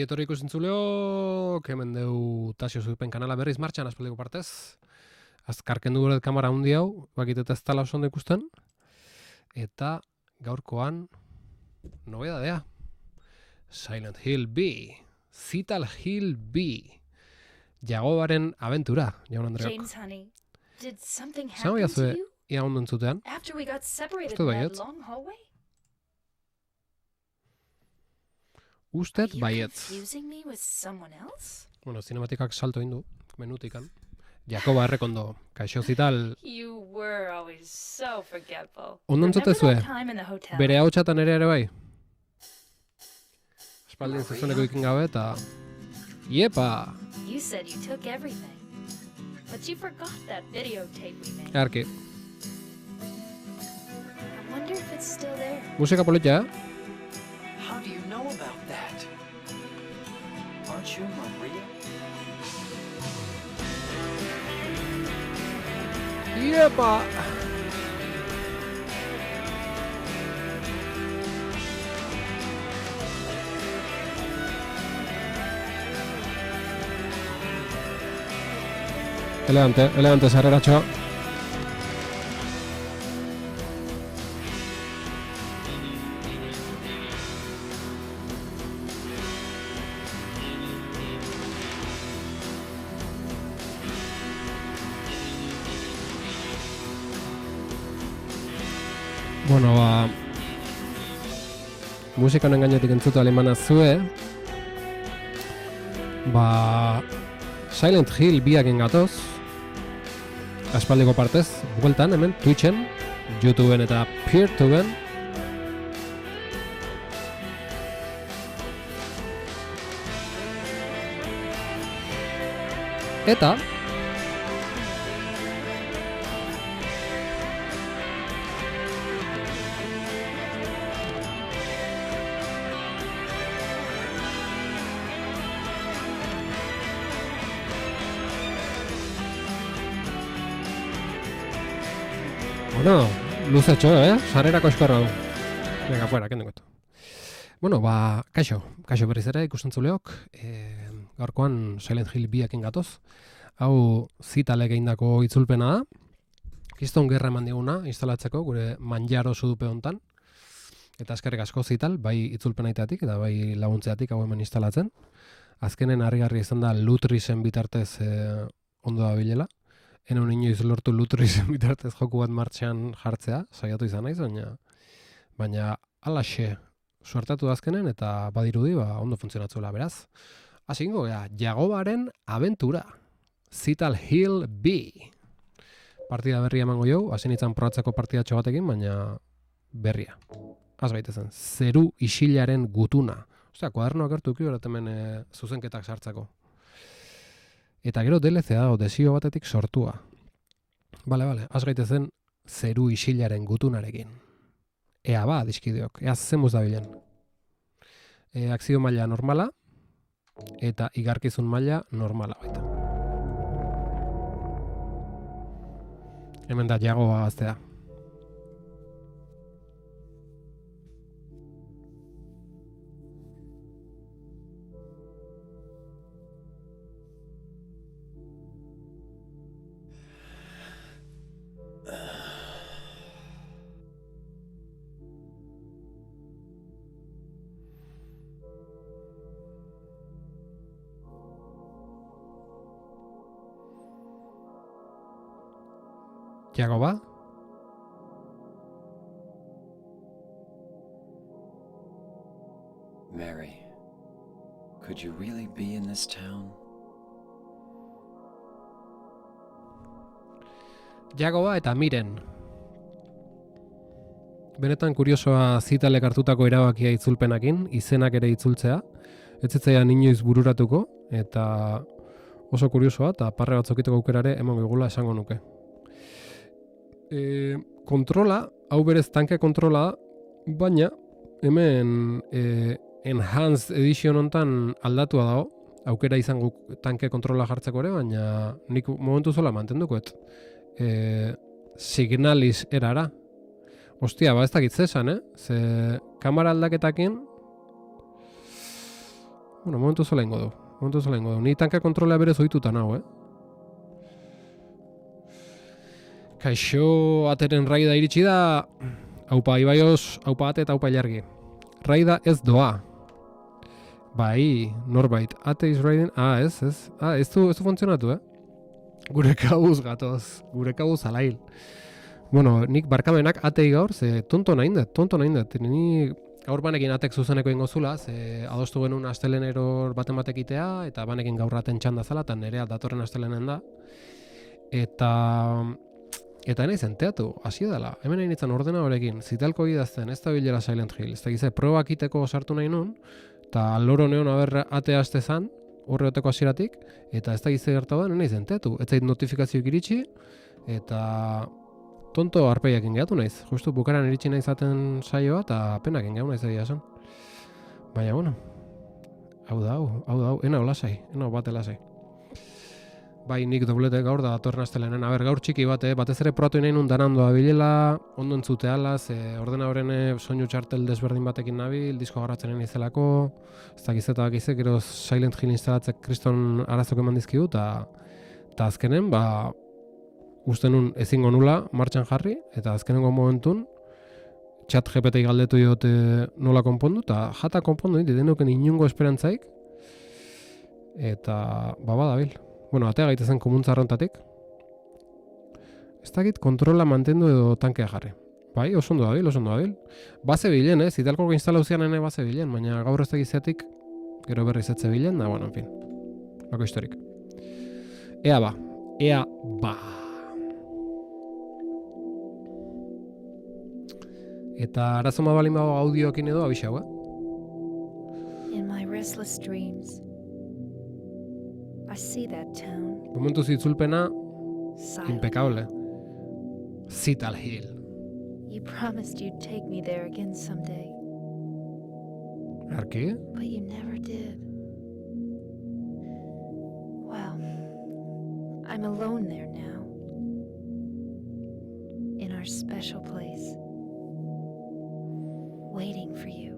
Ongietorri ikusentzuleo, hemen deu Tasio Zupen kanala berriz martxan aspaldiko partez. Azkarken du gure kamera handi hau, bakiteta ez tala oso ondo ikusten. Eta gaurkoan, nobedadea. Silent Hill B. Zital Hill B. Jagobaren abentura, jaun Andreok. James, honey, did something Zan happen to you ia ondo entzutean. after we got separated Uste in baietz. that long hallway? Ustet Are you baietz. confusing me with someone else? Bueno, cinematikak salto indu, menutikan. Jakoba errekondo, kaixo Zital. You were always so forgetful. Ondo Remember entzutezue? that time in the hotel? Bere hautsatan ere bai. Espaldin zezuneko ikin gabe eta... Iepa! You said you took everything, but you forgot that videotape we made. Arki, I wonder if it's still there. musika politia, How do you know about that? Aren't you Maria? Iepa! Elegante, sarreratxo. Bueno, ba... musika honen gainetik entzutu alemana zue. Ba... Silent Hill biakin gatoz. Aspaldiko partez, bueltan hemen, Twitchen, YouTubeen eta PeerTubeen. Eta... Bueno, luzetxo, sarrerako eskorra du. Venga, fuera, kendengo eto. Bueno, ba, kaixo berriz ere ikustentzuleok, gaurkoan Silent Hill biakin gatoz. Hau Zitalek egindako itzulpena da. Kriston gerra eman diguna instalatzeko gure manjaro sudupe hontan. Eta eskerrik asko Zital, bai itzulpenaitatik eta bai laguntzeatik hau hemen instalatzen. Azkenen harrigarri izan da Lutrisen bitartez ondo da bilela. Enon inoiz lortu Lutrisen bitartez joku bat martxean jartzea, saiatu izan naiz, baina alaxe suertatu azkenen eta badirudi ondo funtzionatzuela beraz. Hasi gingo, Jagobaren abentura. Zital Hill B. Partida berria emango jau, hasi nintzen probatzeko partidatxo batekin, baina berria. Az baitezen, zeru isilaren gutuna. Osea, kuadernoak hartu ukiberat hemen zuzenketak sartzeko. Eta gero DLC dago, desio batetik sortua. Bale, az gaitezen zeru isilaren gutunarekin. Ea ba, dizkideok, ea zemuz da bilen. Akzio maila normala, eta igarkizun maila normala baita. Hemen da Jagoba gaztea. Jagoba? Mary, could you really be in this town? Jagoba eta Miren. Benetan kuriosoa Zitalek hartutako erabakia itzulpenakin, izenak ere itzultzea. Ez zitzaidan inoiz bururatuko, eta oso kuriosoa, eta parre batzokiteko aukerare eman gugula esango nuke. Kontrola, hau berez tanke kontrola, baina hemen Enhanced Edition hontan aldatua dago, aukera izango tanke kontrola jartzeko ere, baina nik momentu zola mantendukoet. Signalis erara. Ostia, ez dakit zesan, Ze kamera aldaketakin Bueno, momentu zola ingo du. Ni tanka kontrolea berez ohituta nago, Kaixo, ateren raida iritsi da. Aupa Ibaioz, aupa ate eta aupa ilargi. Raida ez doa. Bai, norbait. Ate is raiding. Ez. Ez du funtzionatu, Gure kabuz gatoz. Gure kabuz alail. Bueno, nik barkamenak atei gaur, ze tonto nahin dut. Ni gaur banekin atek zuzeneko ingo zula, ze adostu genuen astelenero baten batek itea, eta banekin gaur raten txanda zala, eta nerea datorren astelenen da. Eta nahi zenteatu, hasi dela. Hemen nahi nintzen ordena horrekin, zitalko idazten, ez da bilera Silent Hill. Ez da gize, probak iteko sartu nahi nun, eta loro neon aber atea aste zan, horre oteko hasieratik, eta ez da gize gertu da, nahi zenteatu. Ez zait notifikazioak iritsi, eta tonto arpeiak ingeatu naiz. Justu bukaran iritsi nahi zaten saioa, eta penak ingeu naiz egia esan. Baina, bueno, hau da, ena olasai, ena bate lasai. Bai, nik doblete gaur da datorren astelenen. Gaur txiki bate, batez ere probatu nahi nun danandoa bilela, ondo entzuteala, ze ordena horren soinu txartel desberdin batekin nabil, disko garratzen izelako, ez dakizeta bakize, gero Silent Hill instalatzek kriston arazok eman dizkidu, eta azkenen, uste nun ezingo nula martxan jarri, eta azkenengo momentun, chat GPT galdetu diote nola konpondu, eta jata konpondu dit, denuken inungo esperantzaik, eta badabil. Bueno, atea gaitezen komuntza arrontatik. Ez dakit kontrola mantendu edo tankea jarri. Bai, oso ondo dabil. Base bilen, zitalko instalauzian base bilen, baina gaur ez dakizeatik, gero berriz etze bilen, da, bueno, en fin. Lako historik. Ea ba. Eta arazoma balin bago audioekin edo abixau, In my restless dreams, I see that town. Momentu zitzulpena, Silent. impecable. Zital Hill. You promised you'd take me there again someday, Arki? but you never did. Well, I'm alone there now. In our special place. Waiting for you.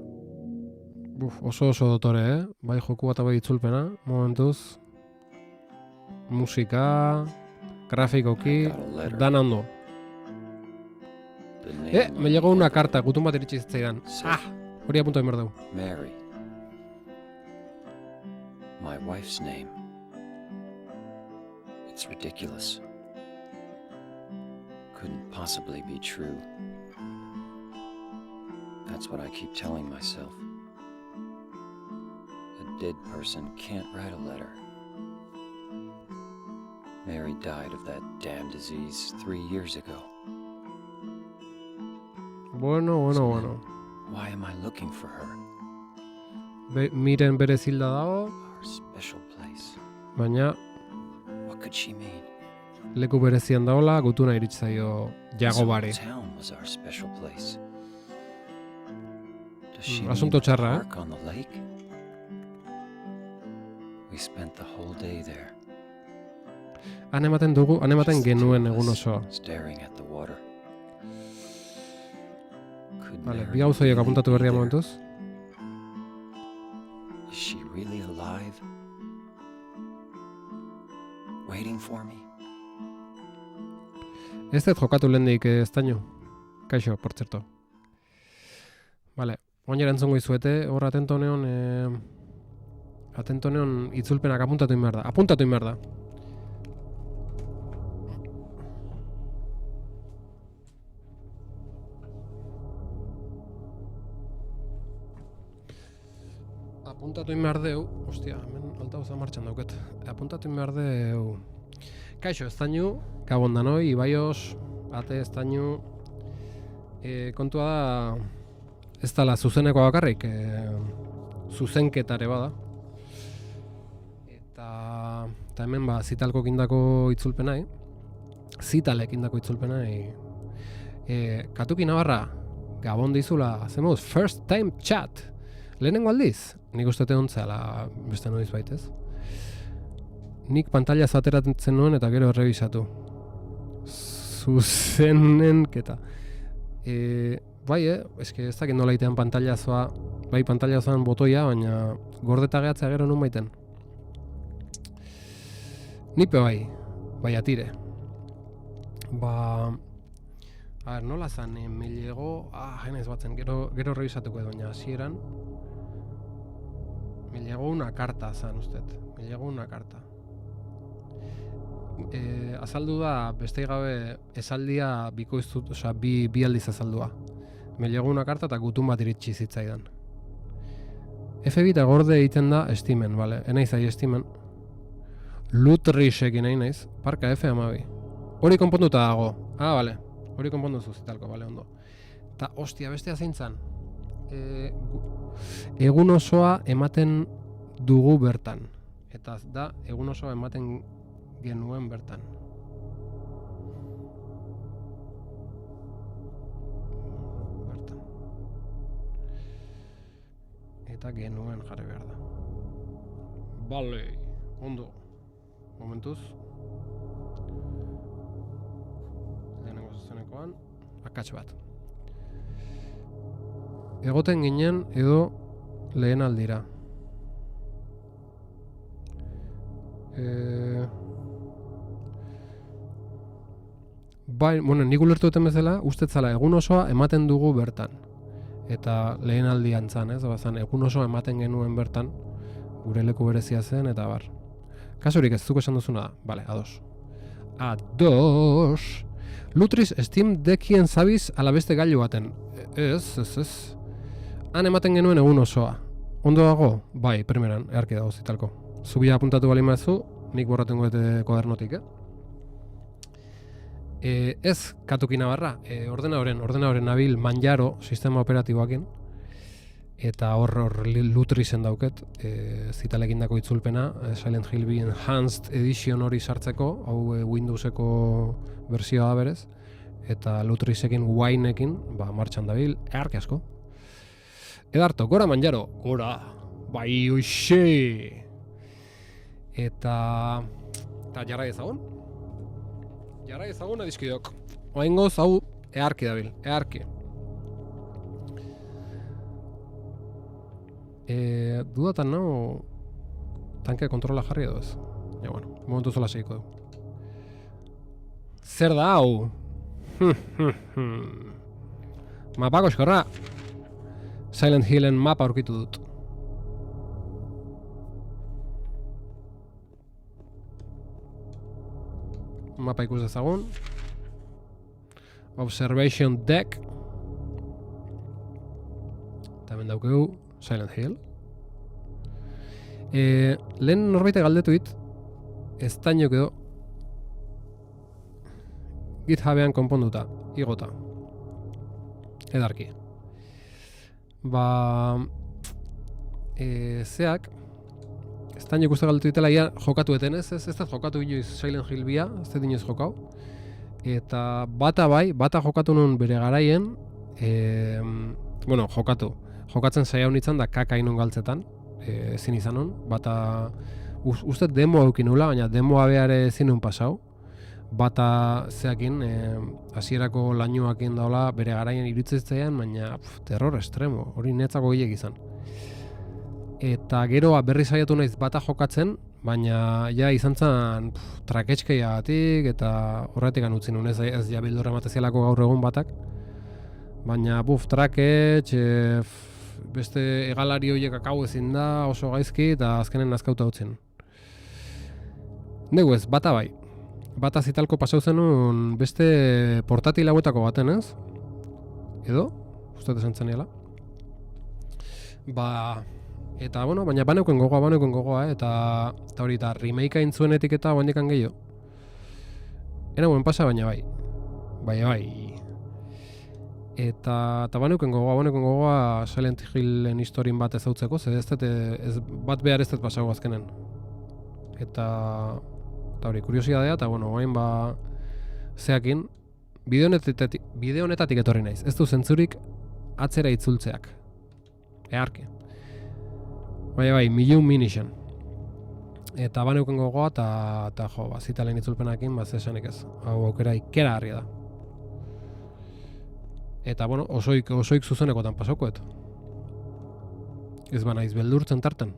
Oso dotore, Bai joku bat bai itzulpena, momentuz. Musika, grafikoki, dan ondo. Me llegó una carta, gutun bat iritsi zitzaidan. Hori apunto behar dugu. Mary. My wife's name. It's ridiculous. Couldn't possibly be true. That's what I keep telling myself. A dead person can't write a letter. Mary died of that damn disease 3 years ago. Bueno. Why am I looking for her? Miren bere zilda dago, Our special place. baina What could she mean? leku berezian daola, gutuna iritsi zaio jago This bare. whole town was our special place. Does she mean Asunto the txarra, park on the lake? We spent the whole day there. Han ematen Just the two genuen of egun us, osoa. staring at the water. Could Vale, Mary bi gauzoiek really apuntatu be berria there? momentuz. Is she really alive? Waiting for me? Ez dut jokatu lehendik estaino. Kaixo, por cierto. Vale, oinera entzongo izuete, hor atento neon itzulpenak apuntatu egin behar da. Apuntatu egin behar deu, ostia, hemen altavoza martxan dauket. Apuntatu egin behar deu. Kaixo, estainu, gabon danoi, Ibaioz, ate estainu. Kontua da, ez dala zuzeneko bakarrik, zuzenketare bada. Eta hemen zitalko kindako itzulpenai, zitalek indako itzulpenai. Katuki Navarra, gabon dizula, zemuz, first time chat. Lehenengo aldiz, nik uste ontzela beste noiz baitez. Nik pantalla zateratzen nuen eta gero errebisatu. Zuzenenketa. Bai, eske ez dakit nola itean pantallazoa, bai pantallazoan botoia, baina gordeta gehatzea gero nun baiten. Nipe bai atire. Ba... A ver, nola zan, me llegó... jenez batzen, gero revisatuko edo, baina hasieran. Me llegó una carta, zan usted. Me llegó una carta. Azaldu da, beste gabe, esaldia bikoiztut, osea, bi aldiz azaldua. Me llegó una carta eta gutun bat iritsi zitzaidan. F2 eta gorde egiten da estimen, vale? Enaiz ahi estimen. Lutrisekin nahi naiz. Parka F12. Hori konponduta dago. Vale. Hori konpondu zuzitalko, vale, ondo. Ta, ostia, bestea zein zan. Egun osoa ematen dugu bertan. Eta da, egun osoa ematen genuen bertan. Eta genuen jarri behar da. Bale, ondo. Momentuz. Lehenengo zuzenekoan, akats bat. Egoten ginen edo lehen aldira. Bai, bueno, nik ulertu duten bezala, ustetzala egun osoa ematen dugu bertan. Eta lehen aldian zan, ez? Bazan, egun osoa ematen genuen bertan, gure leku berezia zen, eta bar. Kasurik ez zuko esan duzuna da. Vale, ados. Ados! Lutris Steam Deckien zabiz ala beste gailu baten. Ez. Han ematen genuen egun osoa. Ondo dago? Bai, primeran, earki dago zitalko. Zubia apuntatu bali mazu, nik borraten goete kodernotik, Ez katuki nabarra, ordenauren nabil Manjaro sistema operatiboakin, eta hor Lutrisen dauket, zitalekin dako itzulpena, Silent Hill 2 Enhanced Edition hori sartzeko, hau Windowseko bersioa da berez, eta Lutrisekin Wineekin, martxan dabil, earki asko. Edarto, gora Manjaro, gora, bai uixe! Eta jarra ezagun? Jarra ezagun adizkidok. Oaingoz hau earki dabil, earki. Dudatan nao tanke kontrola jarri edo ez. Ja, bueno, momentu zola segiko du. Zer da hau? Mapako eskorra. Silent Hillen mapa aurkitu dut. Mapa ikus dezagun. Observation Deck. Eta hemen daukegu Silent Hill. Lehen norbaite galdetuit, ez tainok edo GitHubean konponduta, igota. Edarki. Zeak, ez tainok uste galdetu ditela ia jokatu eten ez da jokatu inoiz Silent Hill 2, ez da inoiz jokau. Eta bata jokatu nun bere garaien, bueno, jokatzen saia honitzen da kaka inun galtzetan, ezin izan hon, bata, uste demo haukin nula, baina demoa behare ezin nun pasau, bata zeakin, hasierako lainuakin daula bere garaien irutzitzean, baina terror estremo, hori netzako gilek izan. Eta geroa berri saiatu naiz bata jokatzen, baina ja izan zen traketskeiagatik eta horretik utzi nun, ez ja bildurra matezialako gaur egun batak. Baina traketx, beste egalari horiek akau ezin da oso gaizki eta azkenen nazkauta utzen. Negu ez, bata bai. Bata zitalko pasau zenun beste portatil hauetako baten ez? Edo? Uztet esan zeniela? Eta, bueno, baina baneuken gogoa, eta hori, eta remake aintzuenetik eta bandikan gehiago. Era buen pasa, baina bai. Bai. Eta baneuken gogoa Silent Hillen historien bat ezautzeko, ez bat behar ez dut pasago azkenen. Eta hori, kuriosidadea, eta bueno, oain zeakin, bideo honetatik etorri naiz. Ez du zentzurik atzera itzultzeak. Earki. Bai, milion minixen. Eta baneuken gogoa, eta zitalen itzulpenakin, zesanik ez. Hau aukera ikera harria da. Eta, bueno, osoik zuzenekotan pasokoet. Ez banaiz beldurtzen tarten.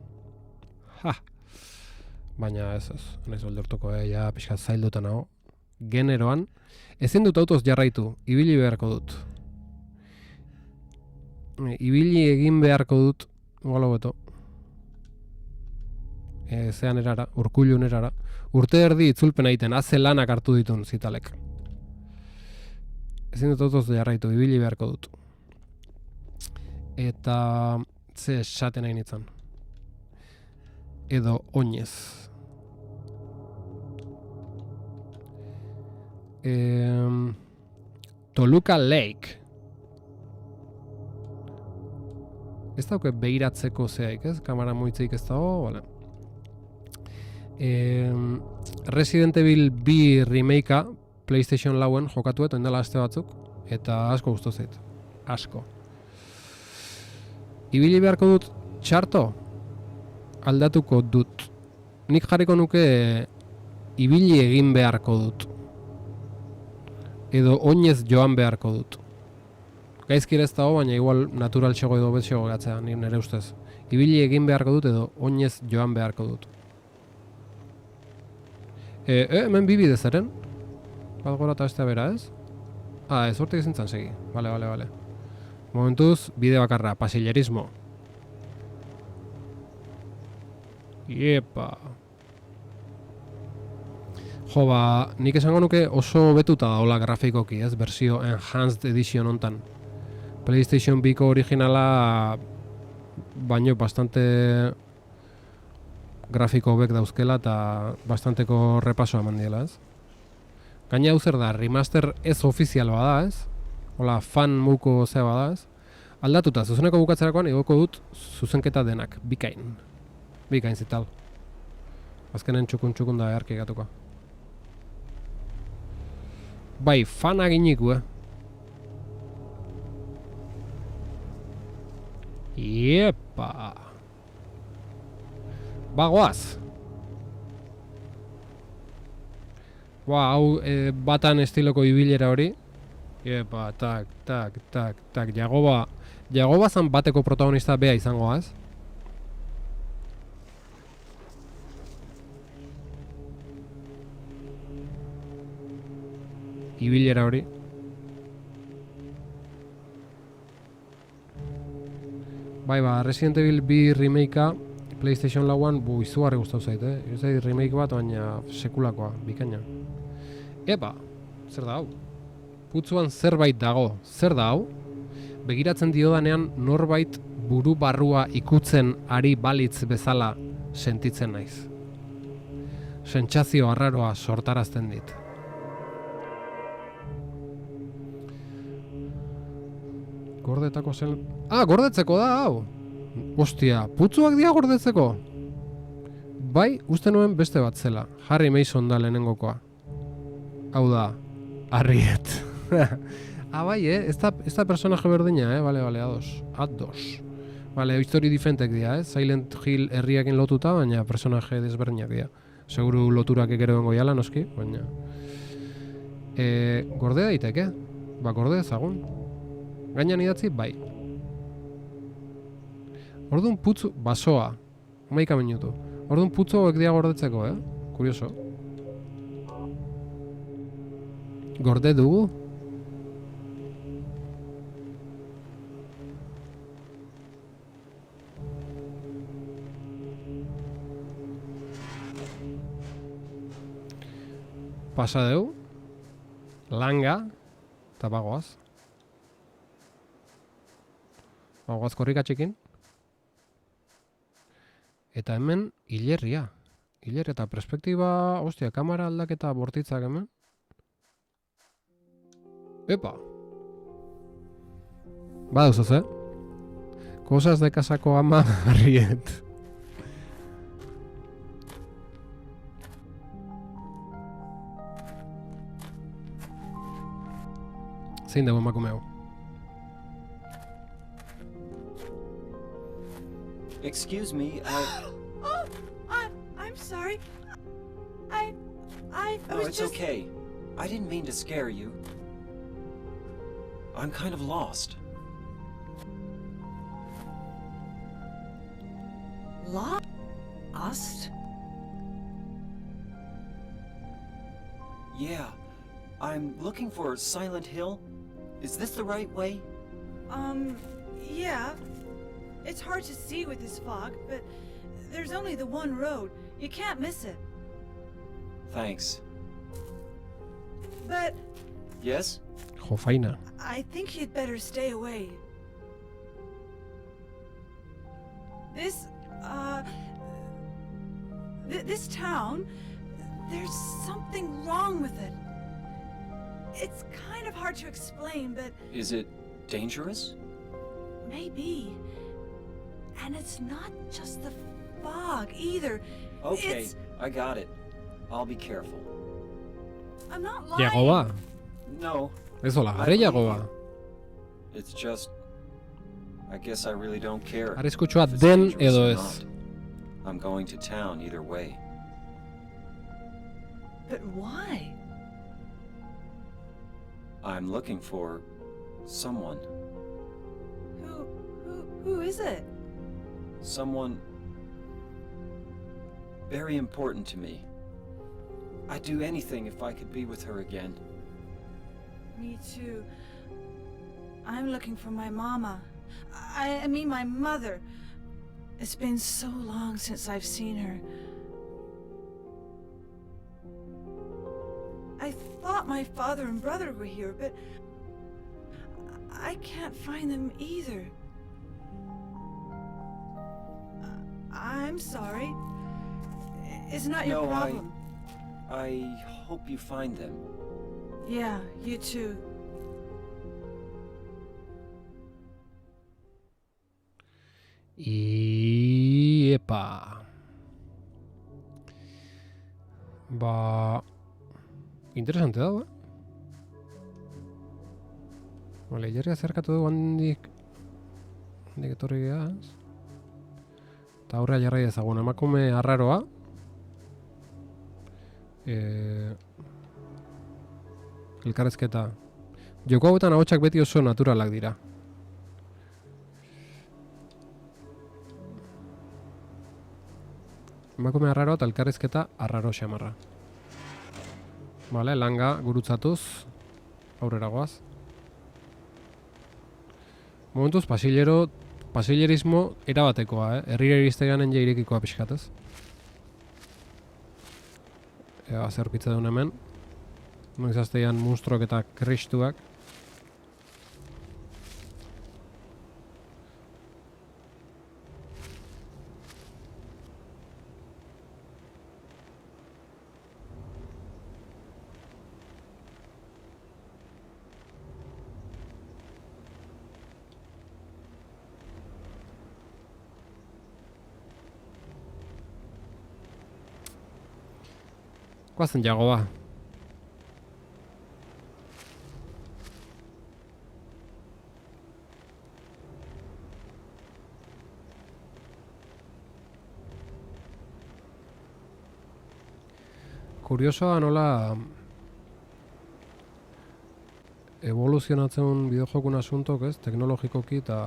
Baina ez, naiz beldurtuko, ja pixkat zailduta nago. Generoan, ezin dut autoz jarraitu, ibili beharko dut. Ibili egin beharko dut, galo beto. Zean erara, urkullun erara. Urte erdi itzulpen egiten, haze lanak hartu ditun zitalek. Ezin dut autoz jarraitu, ibili beharko dut. Eta ze esaten nahi nintzen. Edo oinez. Toluca Lake. Ez dauke behiratzeko zeaik, ez? Kamara muitzeik ez dago, vale. Resident Evil 2 remakea PlayStation 4-en jokatuet, oindela aste batzuk, eta asko gustu zait. Asko. Ibili beharko dut txarto? Aldatuko dut. Nik jarriko nuke ibili egin beharko dut. Edo oinez joan beharko dut. Gaizkir ez dago, baina igual natural txego edo betxego gatzea, nire ustez. Ibili egin beharko dut edo oinez joan beharko dut. Hemen bibide zeren? Bat gora eta bestea bera, ez? Ez hortik ezintzen segi. Vale. Momentuz, bide bakarra, pasillerismo. Iepa. Jo, nik esango nuke oso betuta daola grafikoki, ez? Versio Enhanced Edition hontan. PlayStation 2ko originala baino bastante grafiko hobek dauzkela eta bastanteko repasoa eman diela, ez? Gaina hau zer da, remaster ez ofizial bada, ez? Hola, fan muko zea bada, ez? Aldatuta, zuzeneko bukatzerakoan igoko dut zuzenketa denak, bikain. Bikain zital. Azkenen txukun da eharki gatuko. Bai, fana giniku, Iepa. Bagoaz. Hau batan estiloko ibilera hori. Iepa, tak. Jagoba zan bateko protagonista bea izangoaz. Ibilera hori. Bai, Resident Evil 2 remakea PlayStation 4-an izugarri gustatu zait, Ez zait remake bat, baina sekulakoa, bikaina. Epa, zer da hau? Putzuan zerbait dago, zer da hau? Begiratzen diodanean norbait buru barrua ikutzen ari balitz bezala sentitzen naiz. Sentsazio arraroa sortarazten dit. Gordetako zen... gordetzeko da, hau! Ostia, putzuak dira gordetzeko? Bai, uste nuen beste bat zela. Harry Mason da lehenengokoa. Hau da, Harriet. Bai, ez da personaje berdina, Vale, ados. Vale, histori diferentek dira, Silent Hill herriakin lotuta, baina personaje desberdinak dira. Seguru loturak ekero bengo jala, noski, baina... Gorde daiteke? Gorde ezagun. Gainan idatzi, bai. Orduan putzu, basoa. 11 minutu. Orduan putzu hauek dia gordetzeko, Kurioso. Gorde dugu? Pasa deu. Langa. Eta bagoaz. Bagoaz korrikatxekin. Eta hemen hilerria. Hilerria eta perspektiba, ostia, kamera aldaketa bortitzak hemen. Epa! Badauzaz, Cosas de casako ama Harriet. Zein dugu emakumeu? Excuse me, I'm sorry. I Oh, was it's just... okay. I didn't mean to scare you. I'm kind of lost. Lost? Ust? Yeah, I'm looking for Silent Hill. Is this the right way? Yeah. It's hard to see with this fog, but there's only the one road. You can't miss it. Thanks. But Yes? Jofaina. I think you'd better stay away. This town, there's something wrong with it. It's kind of hard to explain, but Is it dangerous? maybe. And it's not just the fog either. Okay, It's... I got it. I'll be careful. I'm not lying. Jago ba? No, Ez hola, gare jago ba. it's just... I guess I really don't care. Arriskutsua if it's den dangerous edo or ez. not. I'm going to town either way. But why? I'm looking for... someone. Who is it? Someone... very important to me. I'd do anything if I could be with her again. Me too. I'm looking for my mama. I mean my mother. It's been so long since I've seen her. I thought my father and brother were here, but I can't find them either. I'm sorry. It's not your No, problem. I hope you find them. Yeah, you too. Iepa. Ba... Interesante dago, Vale, jarri azerkatu dugu handik etorri geaz. Eta aurrea jarrai ezagun, emakume arraroa. Elkarrezketa. Joko hauetan ahotsak beti oso naturalak dira. Emakume arraroa eta elkarrezketa arraro xamarra. Vale, langa gurutzatuz aurrera goaz. Momentuz pasillerismo erabatekoa, herrira iristeganen ja irekikoa pixkatez. Ea, zer aurkitza duen hemen. Noiz azteian monstruak eta kristuak. Guazen jago ba. Kuriosoa nola evoluzionatzen bideojokun asuntok, ez? Teknologikoki eta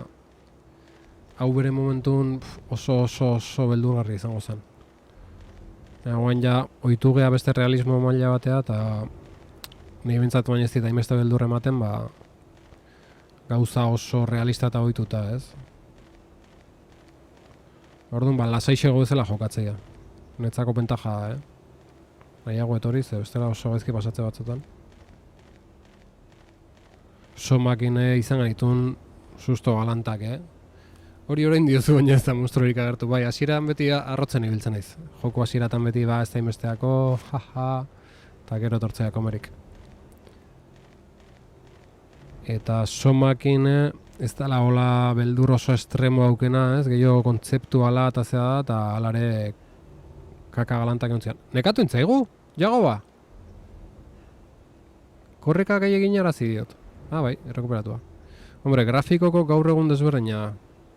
hau bere momentun oso beldurgarri izango zen. Hauen ja, ohitu gea beste realismo maila batea, eta nire bintzatu baina ez dita hainbeste beldur ematen, ba, gauza oso realista eta ohituta, ez? Orduan, ba, lasaixego bezala jokatzea. Netzako pentaja, nahiago etoriz, bestela oso gaizki pasatze batzutan. Somakine izan gaitun susto galantak, Hori orain diozu baina ez da monstruorik agertu. Bai, hasieran beti arrotzen ibiltzen naiz. Joko hasieratan beti ba ez da inbesteako, jaja, eta gero tortzea komerik. Eta somakin ez da hola beldur oso estremo aukena, ez? Gehiago kontzeptuala eta zea da, eta alare kaka galantak egontzian. Nekatu entzaigu? Jago ba? Korrika gehiagin arazi diot. Ah, bai, errekuperatua. Hombre, grafikoko gaur egun desberdina.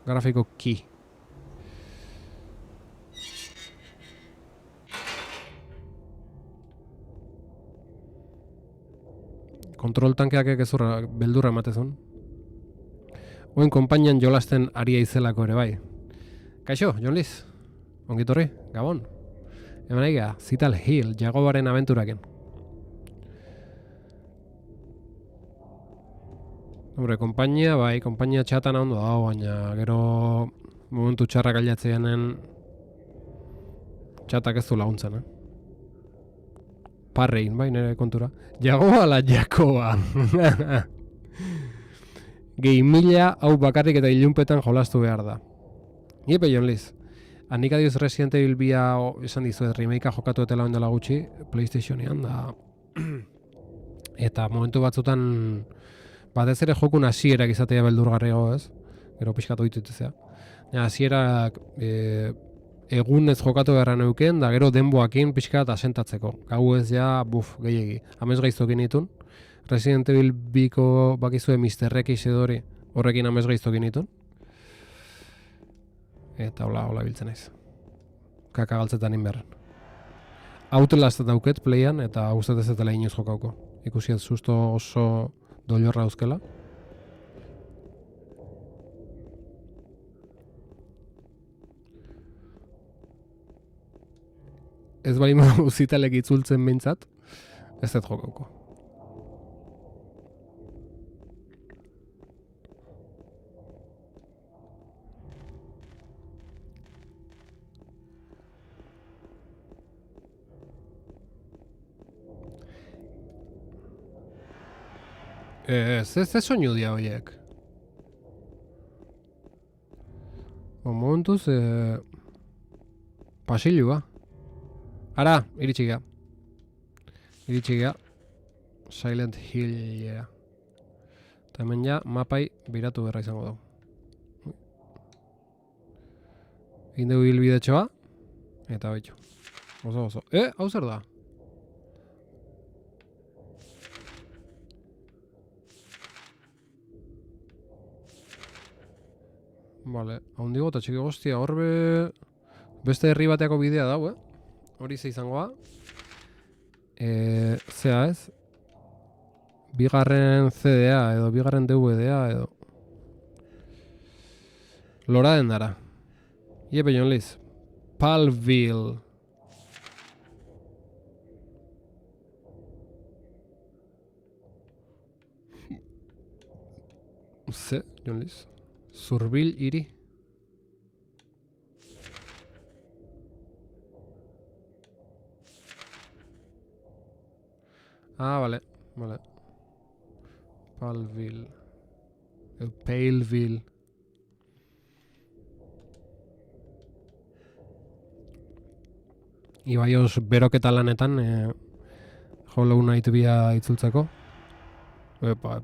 Grafiko ki. Kontrol tankeak gezurra beldurra ematezun. Oen konpainian jolasten aria izelako ere bai. Kaixo, Jon Liz. ongitorri, Gabon. Hemen aiga, Zital Hill, Jagobaren abenturaken. Hombre, konpainia txatan ondo dago, baina gero momentu txarrak ailatzeanen txatak ez du laguntzen, Parrein, bai, nire kontura. Jagoa la Jakoba. Gehi mila hau bakarrik eta ilunpetan jolastu behar da. Iepe, Jon Liz. Anik adioz Resident Evil bia esan dizuet remakea jokatu etela ondela gutxi PlayStationean da. Eta momentu batzutan batez ere jokun hasierak izatea beldurgarriago, ez? Gero pixkatu dituzea. Hasierak egunez jokatu beharra neuken, da gero denboakin pixkat asentatzeko. Gau ez ja, gehiegi. Amez gaiztokin ditun. Resident Evil biko bakizue Mr. X edori horrekin amez gaiztokin ditun. Eta hola biltzen naiz. Kaka galtzetan inberren. Outlast dauket playan eta guztet ez etela inoiz jokauko. Ikusi ez susto oso doilorra dauzkela. Ez bali Zitalek itzultzen behintzat, ez dut jokauko. Ez soinu dia horiek. Momentuz, pasilua. Ara, iritsi gea. Silent Hill, yeah. Eta hemen ja, mapai biratu berra izango dugu. Egin dugu hilbidetxoa. Eta betxo. Oso. Hau zer da? Vale, haundigo eta txiki goztia, horbe beste herri bateako bidea dau, Hori ze izangoa. Zea ez? Bigarren CDA edo bigarren DVD-a edo. Lora den dara. Iepe, Jon Liz. Palville. Ze, Jon Liz. Zurbil hiri. Vale. Palville. Paleville. Ibaioz beroketa lanetan Hollow Knight bia itzultzeko. Epa.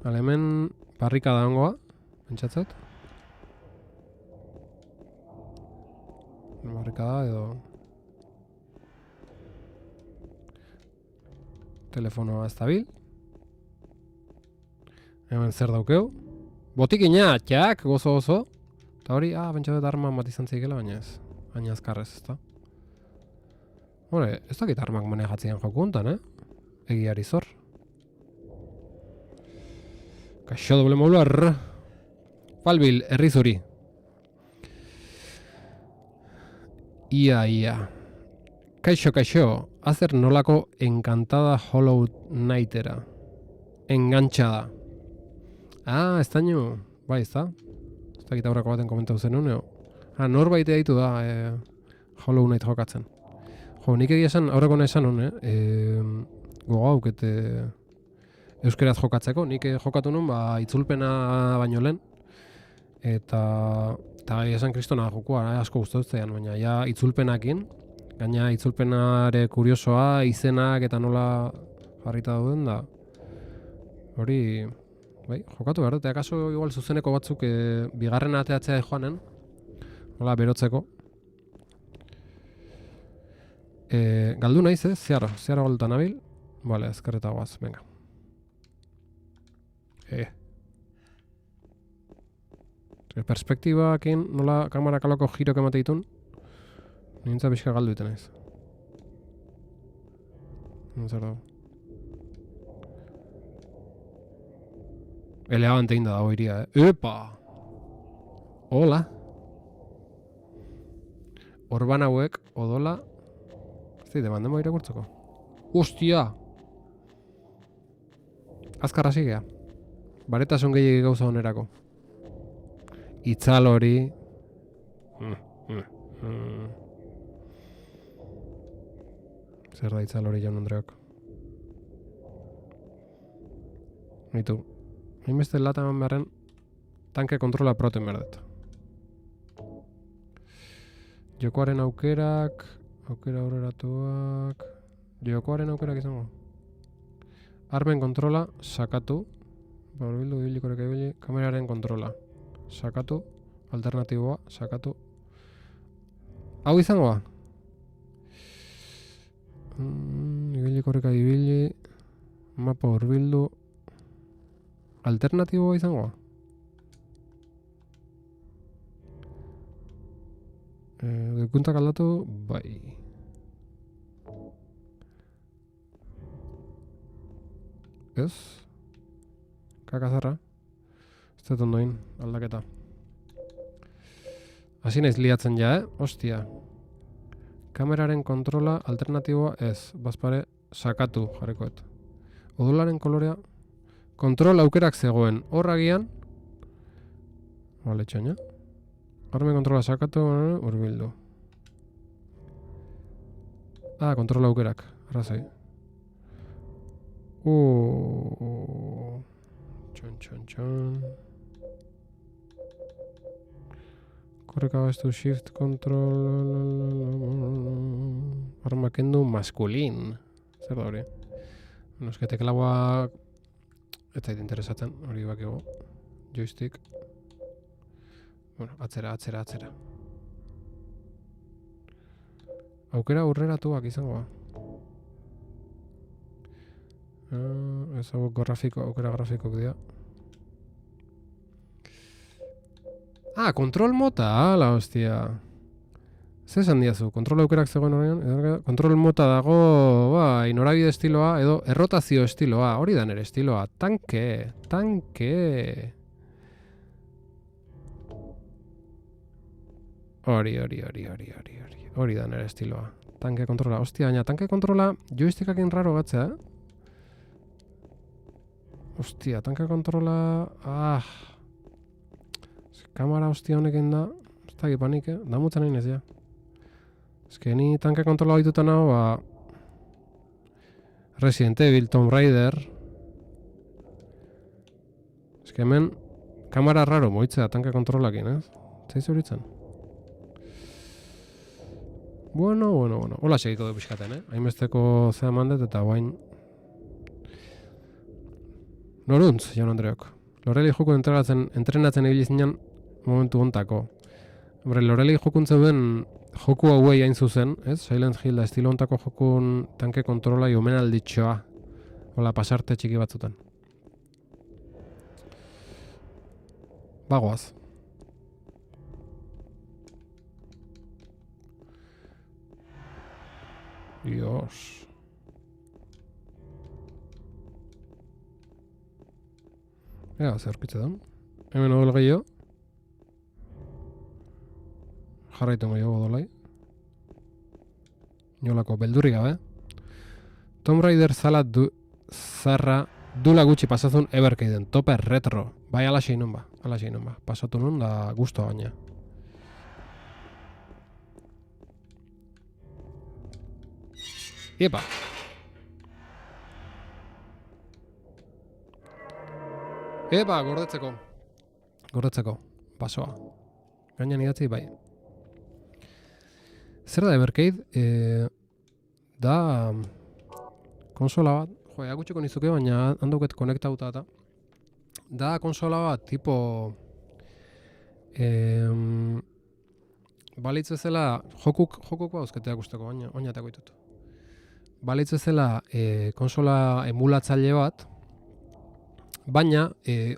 Vale, hemen barrika da ongoa, pentsatzet. Barrika da edo telefonoa ez dabil. Hemen zer daukeu. Botikina, txak, gozo. Eta hori, pentsatzet arma bat izan zikela, baina ez. Baina azkarrez, ez da. Hore, ez dakit armak manejatzen joku hontan, Egiari zor. Kaixo doble modular. Palville, herri zuri. Ia. Kaixo, hazer nolako encantada Hollow Knightera. Enganchada. Ez daño. Bai, ez da? Ez dakit aurrako baten komentau zen uneo. Norbaitea ditu da Hollow Knight jokatzen. Nik egia esan, aurreko esan gogauk euskeraz jokatzeko. Nik jokatu nun, itzulpena baino lehen. Eta egia esan kristona jokua, asko guztatzen, baina ja itzulpenakin. Gaina itzulpenare kuriosoa, izenak eta nola jarrita dauden da. Hori, jokatu behar dut, akaso igual zuzeneko batzuk bigarren ateatzea joanen. Nola berotzeko. Galdu naiz, Zeharo galduta nabil. Bale, ezkerreta guaz, venga. Perspektibakin nola kamara kaloko girok emate ditun. Nintza pixka galdu iten naiz. Zer dago. Elegante inda dago iria, Epa! Hola! orban hauek, odola... Ez dira, mandemo irakurtzeko. Ostia! Azkar hasi gea. Baretasun gehiagik gauza onerako. Itzal hori... Zer da itzal hori, Jaun Andreok? Mitu. Hainbeste lata eman beharren tanke kontrola proten behar dut. Jokoaren aukerak... Aukera aurreratuak... Jokoaren aukerak izango. Armen kontrola, sakatu. Borbildu, ibilikorek ibili. Kameraren kontrola. Sakatu. Alternatiboa, sakatu. Hau izangoa? Ibilikoreka ibili. Mapa borbildu. Alternatiboa izangoa? Gekuntak aldatu, bai. Ez? Kakazarra? Ez dut ondoin, aldaketa. Hasi naiz liatzen ja, Ostia. Kameraren kontrola, alternatiboa ez. Bazpare, sakatu jarrikoet. Odolaren kolorea. Kontrol aukerak zegoen. Horragian. Bale, txaina. Armen kontrola sakatu, urbildu. Kontrol aukerak. Arrazai. Txon. Korreka bastu shift control. Arma kendu maskulin. Zer da hori? Bueno, eske teklauak ez zait interesatzen, hori bakego. Joystick. Bueno, atzera. Aukera aurreratuak izangoa. Ez hau aukera grafikok dira. Kontrol mota, ala hostia. Zer esan diazu, kontrol aukerak zegoen horrean? Kontrol mota dago, bai, norabide estiloa, edo errotazio estiloa, hori da nere estiloa. Tanke. Hori da nere estiloa. Tanke kontrola. Ostia, baina tanke kontrola joystickakin raro gatzea, Ostia, tanke kontrola... Kamera hostia honekin da... Ez da gipanik, damutzen nahi nezia. Ez que ni tanke kontrola baitutan hau, Resident Evil, Tomb Raider... Ez que hemen... Kamera raro moitzea tanke kontrolakin, ez? Zaiz horitzen? Bueno. Hola segiko du pixkaten, Hainbesteko zea mandet eta guain... Noruntz, Jaun Andreok. Loreli joku entrenatzen ibili zinen momentu hontako. Hombre, Loreli jokuntza duen joku hauei hain zuzen, ez? Silent Hill da estilo hontako jokun tanke kontrola omenalditxoa. Hola, pasarte txiki batzutan. Bagoaz. Dios. Ea, zer aurkitze da. Hemen odol gehiago. Jarraitu gehiago odolai. Inolako beldurri gabe. Tomb Raider zarra dula gutxi pasazun Evercaden. Tope retro. Bai, alaxei non ba. Pasatu nun da gusto baina. Iepa. Gordetzeko. Basoa. Gainan idatzi, bai. Zer da Evercade? Da... konsola bat. Joa, gutxiko nizuke, baina handauket konektauta eta. Da konsola bat, tipo... balitz bezala... Jokuko hauzketeak usteko, baina oinateako ditut. Balitz bezala konsola emulatzaile bat, baina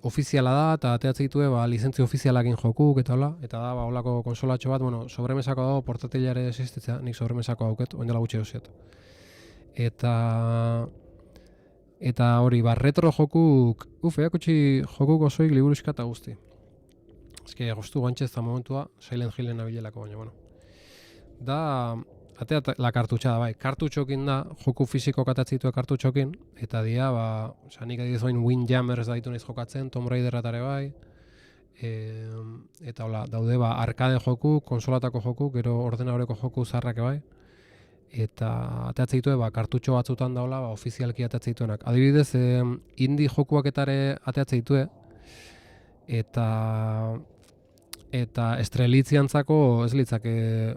ofiziala da eta ateatzen ditue lizentzi ofizialakin jokuk eta hola, eta da holako konsolatxo bat, sobremesako dago portatilare existitzea, nik sobremesako dauket, oindela gutxi dosiet. Eta hori, retro jokuk, eakutsi jokuk osoik liburuxka eta guzti. Ez que goztu guantxe ez da momentua, Silent Hillen abilelako, baina, da la kartutxa da, bai. Kartutxokin da, joku fisiko katatzitu kartutxokin, eta dia, nik adibidez oin Windjammers da ditu naiz jokatzen, Tomb Raider atare bai, eta hola, daude arcade joku, konsolatako joku, gero ordenadoreko joku zarrak bai, eta ateatzen ditue kartutxo batzutan daula ofizialki ateatzen dituenak. Adibidez, indie jokuak etare ateatzen ditue, eta estrelitziantzako ez litzake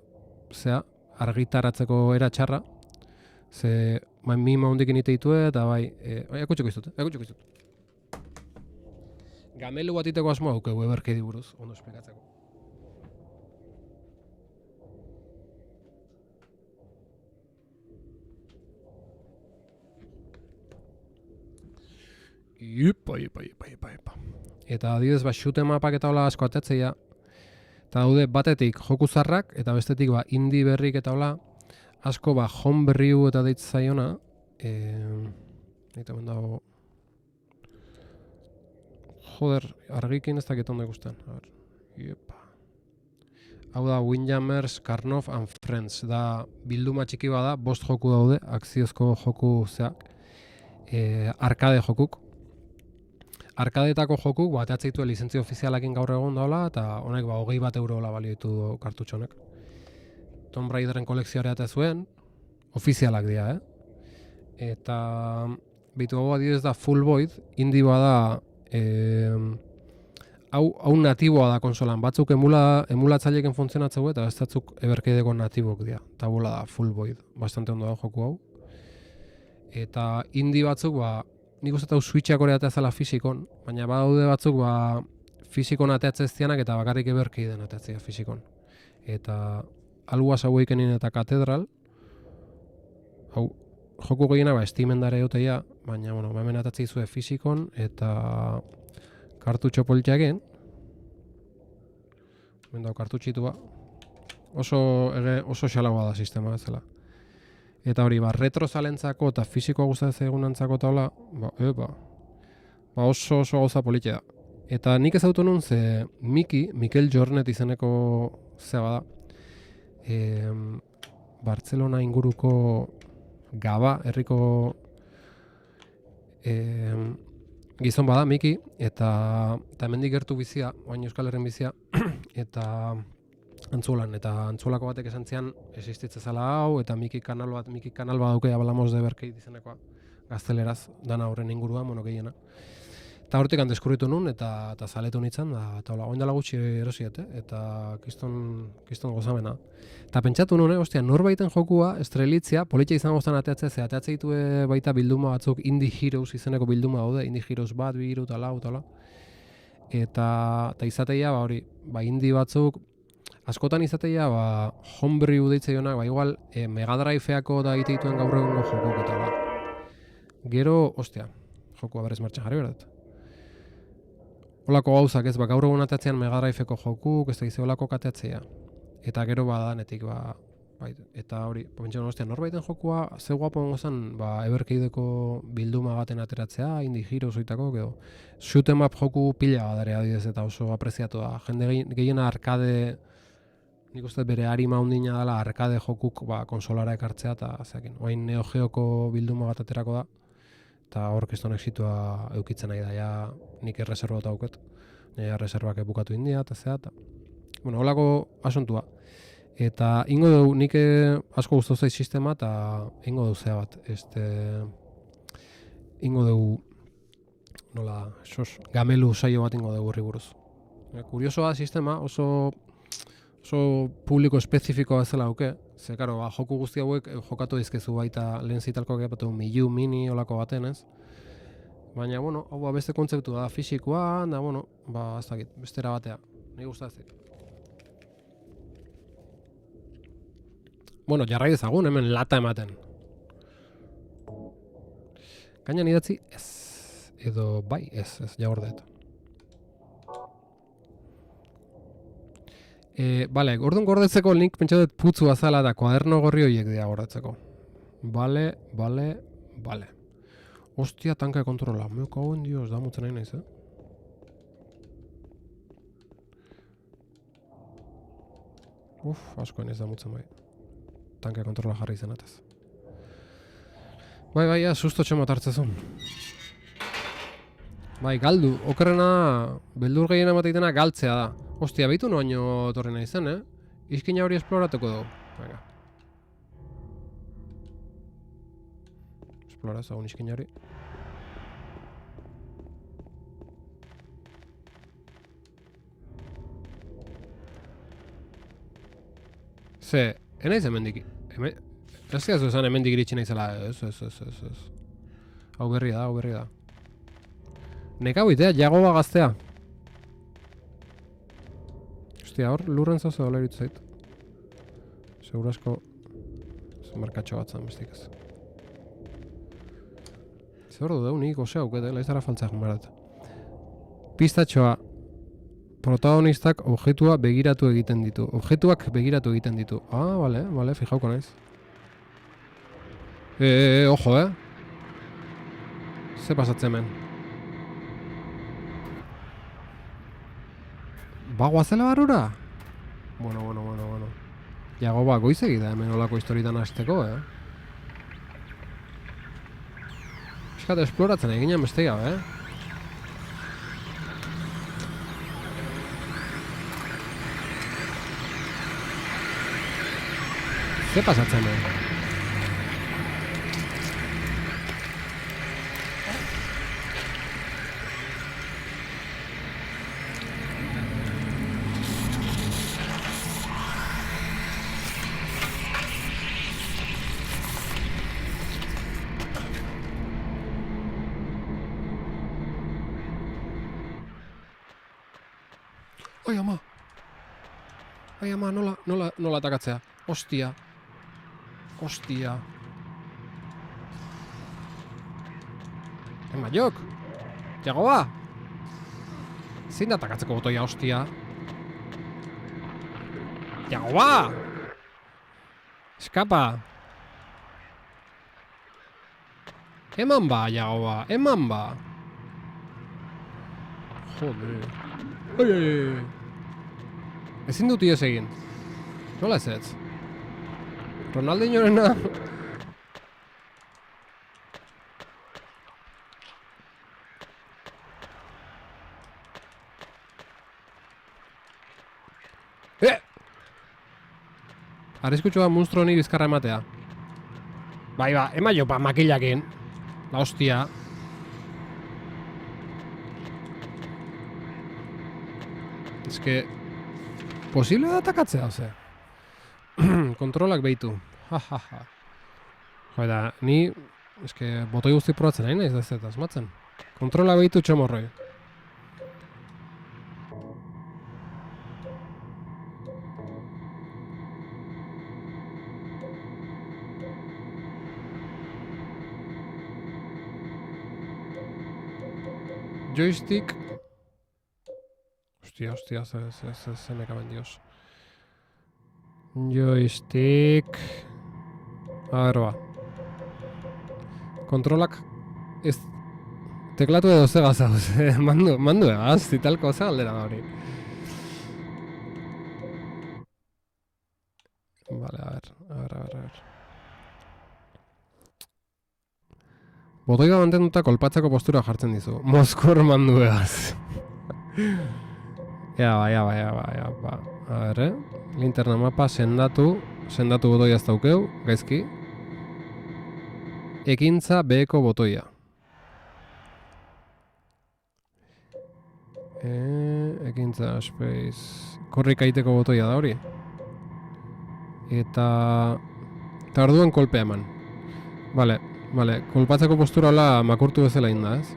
argitaratzeko era txarra, ze mima hondikin ite ditue, eta bai, akutxeko iztut. Gamelu bat iteko asmoa haukegu eberkei buruz, ondo esplikatzeko. Ipa. Eta adibidez, shoot mapak eta hola asko atetzeia, eta daude batetik joku zarrak, eta bestetik indie berrik eta hola, asko homebrew eta deitz zaiona, eta dago, joder, argikin ez dakit ondo ikusten. Hau da Windjammers, Karnov and Friends, da bilduma txiki bada, 5 joku daude, akziozko joku arcade jokuk. Arkadeetako jokuk, ateatzen ditu lizentzia ofizialakin gaur egon daula, eta honek 21 euro balio ditu kartutxonek. Tomb Raideren kolekzioa ere zuen, ofizialak dira, Eta bitu hau adibidez da Full Void, indie bada hau natiboa da konsolan, batzuk emulatzaileekin funtzionatzeu eta bestatzuk eberkeideko natibok dira. Eta bola da Full Void, bastante ondo da joku hau. Eta indie batzuk, nik uste hau Switchak hori ateazala fizikon, baina badaude batzuk fizikon ateatzez zianak eta bakarrik eberkeiden ateatzea fizikon. Eta Aluas Awakening eta Katedral, hau joku gehiena Steamen dara euteia, baina hemen ateatzea izue fizikon eta kartutxo politxaken. Hemen dago kartutxitu oso xalagoa da sistema bezala. Eta hori, retro zalentzako eta fizikoa gustatzen egunantzako eta hola, oso gauza politia da. Eta nik ezautu nun ze Mikel Jornet izeneko bada, Bartzelona inguruko Gaba herriko gizon bada, Miki, eta hemendik gertu bizia, oain Euskal Herren bizia, eta Antzuolan, eta Antzuolako batek esan zian existitze zala hau, eta Miki kanal bat dauke Hablamos de Berkeit izenekoa, gazteleraz, dana horren ingurua, gehiena. Eta hortik deskurritu nun, eta zaletu nintzen, eta oin dela gutxi erosiet, eta kiston gozamena. Eta pentsatu nun, norbaiten jokua, estrelitzia, politia izan goztan ateatzea, ze ateatzea ditue baita bilduma batzuk, Indie Heroes izeneko bilduma daude, Indie Heroes 1, 2, 3, eta lau, eta izateia, indie batzuk, askotan izateia, homebrew deitzea igual, Mega Driveako da egiteituen gaur egungo jokuk eta Gero, jokua berez martxan jarri berdet. Olako gauzak ez, gaur egun ateatzean Mega Driveeko jokuk, ez da gize olako kateatzea. Eta gero badanetik, eta hori, pentsen norbaiten jokua, ze guapo zen, eberkeideko bilduma baten ateratzea, Indie Heroes oitako, edo shoot 'em up joku pila badare adidez eta oso apreziatu da. Jende gehiena arkade, nik uste bere harima ondina dela arkade jokuk konsolara ekartzea, eta oain Neo Geoko bilduma bat aterako da, eta hor kiston exitua eukitzen nahi da, ja nik erreserba eta auket, erreserbak bukatu india, eta eta holako asontua. Eta ingo dugu, nik asko guztu zaiz sistema, eta ingo dugu zea bat, ingo dugu, gamelu saio bat ingo dugu horri buruz. Kuriosoa sistema, oso publiko espezifikoa bezala duke, ze, joku guzti hauek jokatu dizkezu baita lehen zitalkoak epatu Miu Mini olako baten, ez? Baina, hau beste kontzeptu da fisikoa, da, ez dakit, bestera batea, nahi gustatzen. Jarrai dezagun, hemen lata ematen. Gainan idatzi, ez. Edo, bai, ez, jagordet. Orduan gordetzeko nik pentsa dut putzu azala da kuaderno gorri horiek dira gordetzeko. Bale. Ostia, tanka kontrola. Meko hauen dioz, da mutzen nahi naiz, askoen ez da mutzen bai. tanke kontrola jarri zenatez. Bai, susto txemot hartzezun. Bai, galdu. Okerrena, beldur gehiena emateitena galtzea da. Ostia, behitu noaino torri nahi zen, Izkina hori esploratuko dugu. Venga. Esplora, zagun izkina hori. Ze, enaiz hemendik. Ez gazu esan hemendik iritsi naizela. Ez. Hau berri da. Nekau itea, jagoa gaztea. Ostia, hor lurren zauze dola iritu zait. Segurasko markatxo bat zan bestik ez. Zer du deu nik, osea aukete, laizara faltzak marat. Pistatxoa. Protagonistak objetuak begiratu egiten ditu. Ah, vale, fijauko naiz. Ojo, Ze pasatzen hemen? Bagoa zela barura? Bueno. Jago goizegi da hemen olako historietan hasteko, Eskat esploratzen eginen beste gabe, Ze pasatzen hemen? Ai ama, nola atakatzea? Ostia. Ema jok! Jagoa! Zein da atakatzeko botoia, ostia? Jagoa! Eskapa! Eman ba, jagoa, eman ba! Jode... Ai. Ezin dut iez egin. Nola ez ez? Ronaldinhorena... Arriskutxoa monstro honi bizkarra ematea. Bai, ema jo, makillakin. La hostia. Ez que... Posible da atakatzea, oze? Kontrolak behitu. Joder, ni... Ez que botoi guzti probatzen nahi naiz da ez asmatzen. Kontrolak behitu txomorroi. Joystick... Hostia, se me caben dios. Joystick... A ver, ba. Kontrolak... Ez... Teklatu edo ze gazauz, mandu egaz, zitalko ze galdera da hori. Vale, a ver. Botoia mantenduta kolpatzeko postura jartzen dizu. Mozkor mandu egaz. Ya ba. A ver, linterna mapa sendatu botoia ez daukeu, gaizki. Ekintza beheko botoia. Ekintza space... Korrik aiteko botoia da hori. Eta orduan kolpea eman. Vale, kolpatzeko postura hola makurtu bezala inda, ez?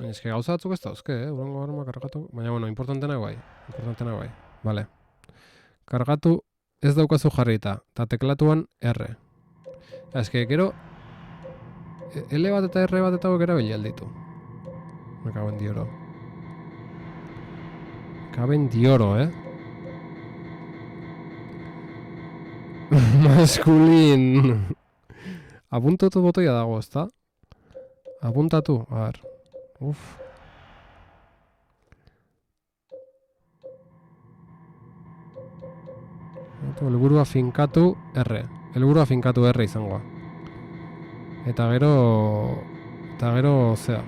Ez que gauza batzuk ez dauzke, Urango arma kargatu... Baina, bueno, importantena guai. Vale. Kargatu ez daukazu jarrita, eta teklatuan R. Ez que, gero... L bat eta R bat eta gokera beli alditu. Me caben dioro. Caben dioro, Maskulin. Apuntatu botoia dago, ezta? Apuntatu, a ver. Uf. Helburua finkatu R. Helburua finkatu R izangoa. Eta gero zea.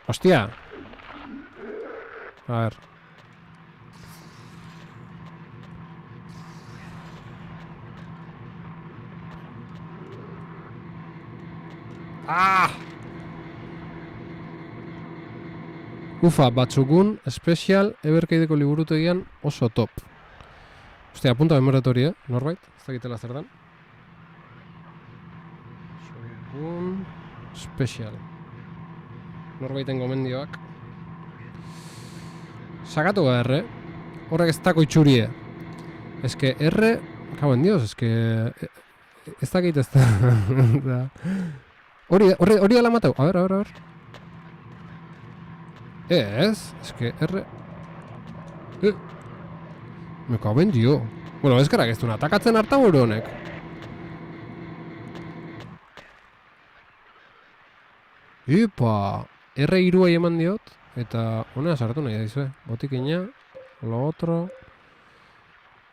Hostia. A ver. Ah! Ufa, batzukun, special, eberkeideko liburutegian oso top. Hostia, apunta memoratoria, norbait? Ez dakitela zer dan. Batzukun, special. Norbaiten gomendioak. Sakatu R. Horrek ez dako itxurie. Ez que R... Cago en Dios, ez que... Ez dakit ez da... Hori ala mateu. A ver. Ez que R... Me cago en Dio. Bueno, ez gara geztuna atakatzen harta buru honek. Ipa! R3 eman diot, eta honea sartu nahi daizue. Botikina, lo otro...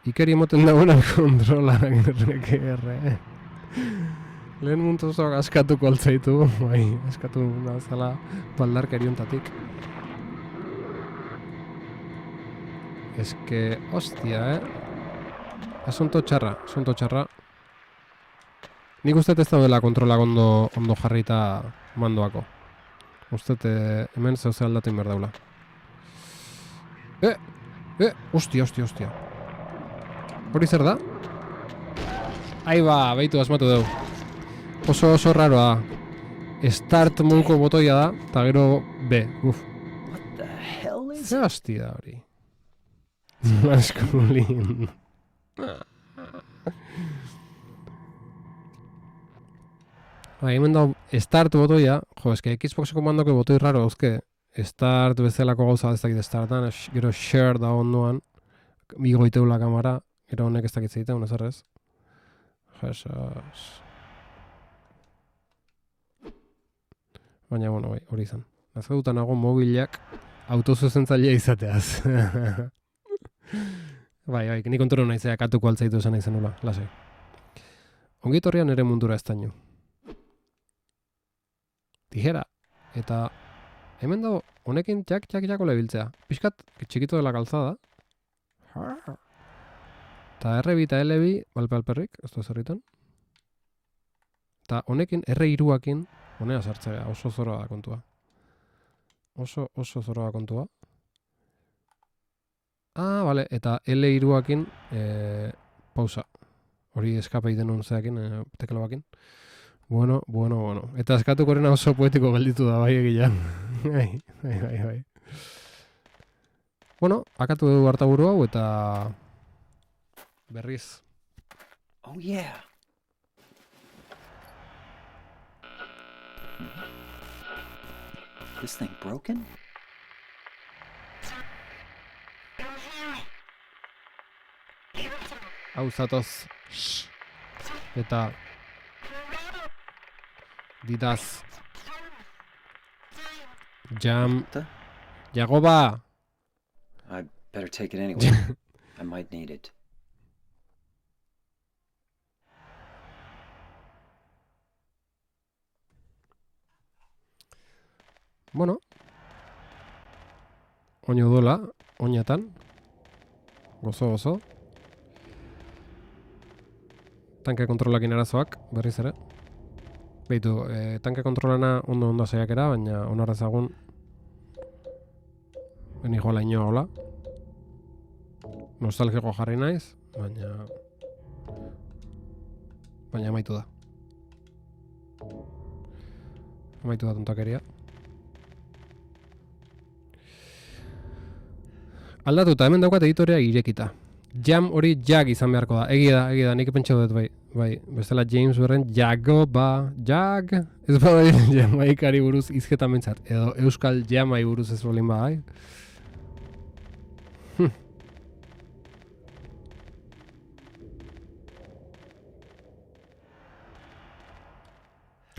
Ikeri emoten dagoenak kontrolarak erreke R. Lehen mundu osoak askatuko altzaitu, bai, askatu nazala baldarkeri hontatik. Ez que, hostia, Asunto txarra. Nik uste ez daudela kontrolak ondo jarrita mandoako. Uste hemen zeuze aldaten behar daula. Hostia. Hori zer da? Aiba, behitu asmatu dugu. Oso raroa. Start moduko botoia da, eta gero B. Uf. Ze hostia da hori. Maskulin. Hemen da start botoia. Jo, eske Xboxeko mandoke botoi raro dauzke. Start bezalako gauza ez dakit startan, gero share da ondoan. Bigoiteula kamara. Gero honek ez dakit zeita, unez arrez. Jesus. Baina, bueno, bai, hori izan. Azkadutan nago mobilak autozuzentzailea izateaz. Bai, ni kontrolu naizea katuko altzaitu esan nahi zenula, lasai. Ongitorrian ere mundura ez tainu. Tijera. Eta hemen dago, honekin jako lebiltzea. Piskat, txikitu dela calzada. Eta R2 eta L2, balperrik, ez da zerritan. Eta honekin R3akin, honea sartzea, oso zoroa da kontua. Oso zoroa kontua. Ah, vale, eta L3akin pausa. Hori eskape iten zeakin, tekloakin. Bueno. Eta eskatuko horrena oso poetiko gelditu da, bai egilan. Bai. Bueno, akatu dugu hartaburu hau eta... Berriz. Oh, yeah. This thing broken? Hau zatoz. Eta... Didaz. Jam. Jagoba! I better take it anyway. I might need it. Bueno. Oño dola, oñatan. Gozo. Tanke kontrolakin arazoak, berriz ere. Beitu, tanke kontrolana ondo saiakera, baina onarra ezagun eni joala inoa hola. Nostalgiko jarri naiz, baina amaitu da. Amaitu da tontakeria. Aldatuta, hemen daukat editorea irekita. Jam hori jag izan beharko da. Egia da, nik pentsa dut bai. Bestela James berren Jagoba, jag. Ez bada Jamaikari buruz izketan bentsat. Edo Euskal Jamai buruz ez bolin ba, bai.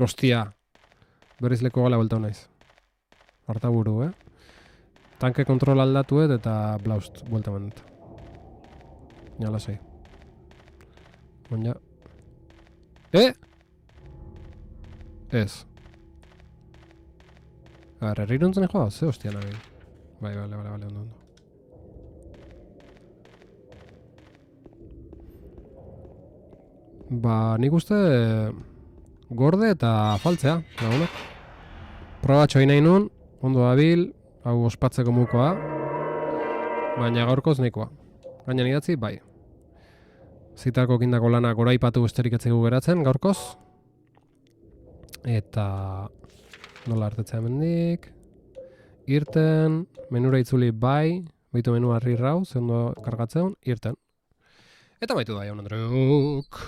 Ostia. Berriz leko gala beltau naiz. hartaburu, Tanke kontrol aldatu eta blaust, buelta mandut. Ja, lasai. Baina... Ez. Herriruntzen joa, ze hostia nabil. Bai, ondo. Ba, nik uste gorde eta faltzea, lagunak. Probatxo nahi nun, ondo dabil, hau ospatzeko mukoa, baina gaurkoz nahikoa. Gaina idatzi, bai. Zitako kindako lanak oraipatu besterik etzegu geratzen gaurkoz. Eta nola hartetzea hemendik. Irten, menura itzuli bai, baitu menu harri rau, zehendo kargatzeun, irten. Eta baitu da, jaun Andreuk.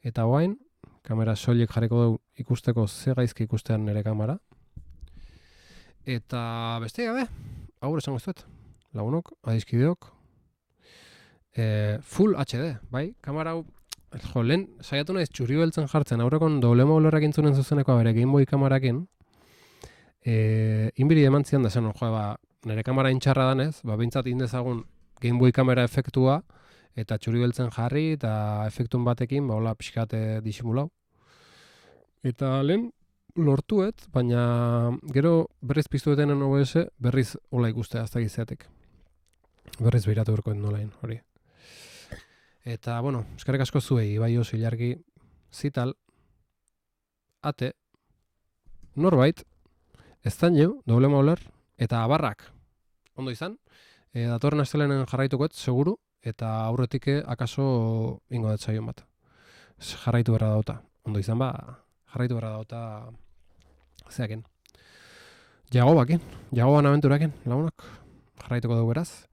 Eta guain, kamera soilik jarriko dugu ikusteko ze gaizki ikustean nire kamera. Eta beste gabe, agur esango zuet, lagunok, adizkideok. Full HD, bai, kamera hau, lehen saiatu naiz txuri beltzen jartzen, aurrekon doble maulerrak intzunen zuzenekoa bere Game Boy kamerakin, inbiri eman zian da zen, nire kamera intxarra danez, bintzat indezagun Game Boy kamera efektua, eta txuri beltzen jarri, eta efektun batekin, hola pixkate disimulau. Eta lehen lortuet, baina gero berriz piztuetenen OBS berriz hola ikustea azta gizeatik. Berriz behiratu berkoen nolain, hori. Eta, bueno, eskerrik asko zuei, bai oso ilargi, zital, ate, norbait, eztaineu, doble mauler, eta abarrak. Ondo izan, datorren astelenen jarraitukoet, seguru, eta aurretik akaso ingo dut zaion bat. Jarraitu berra dauta. Ondo izan ba, jarraitu berra dauta zeaken. Jagoban abenturaken, lagunak, jarraituko dugu beraz.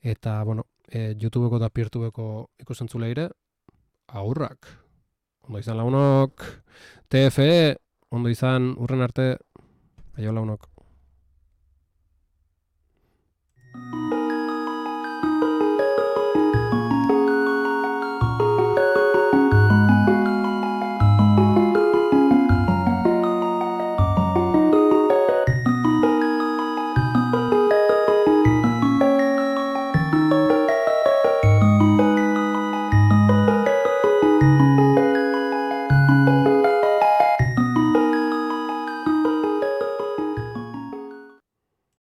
Eta, bueno, YouTubeko eta Peertubeko ikusentzule aurrak. Ondo izan lagunok, TFE, ondo izan urren arte, aio lagunok.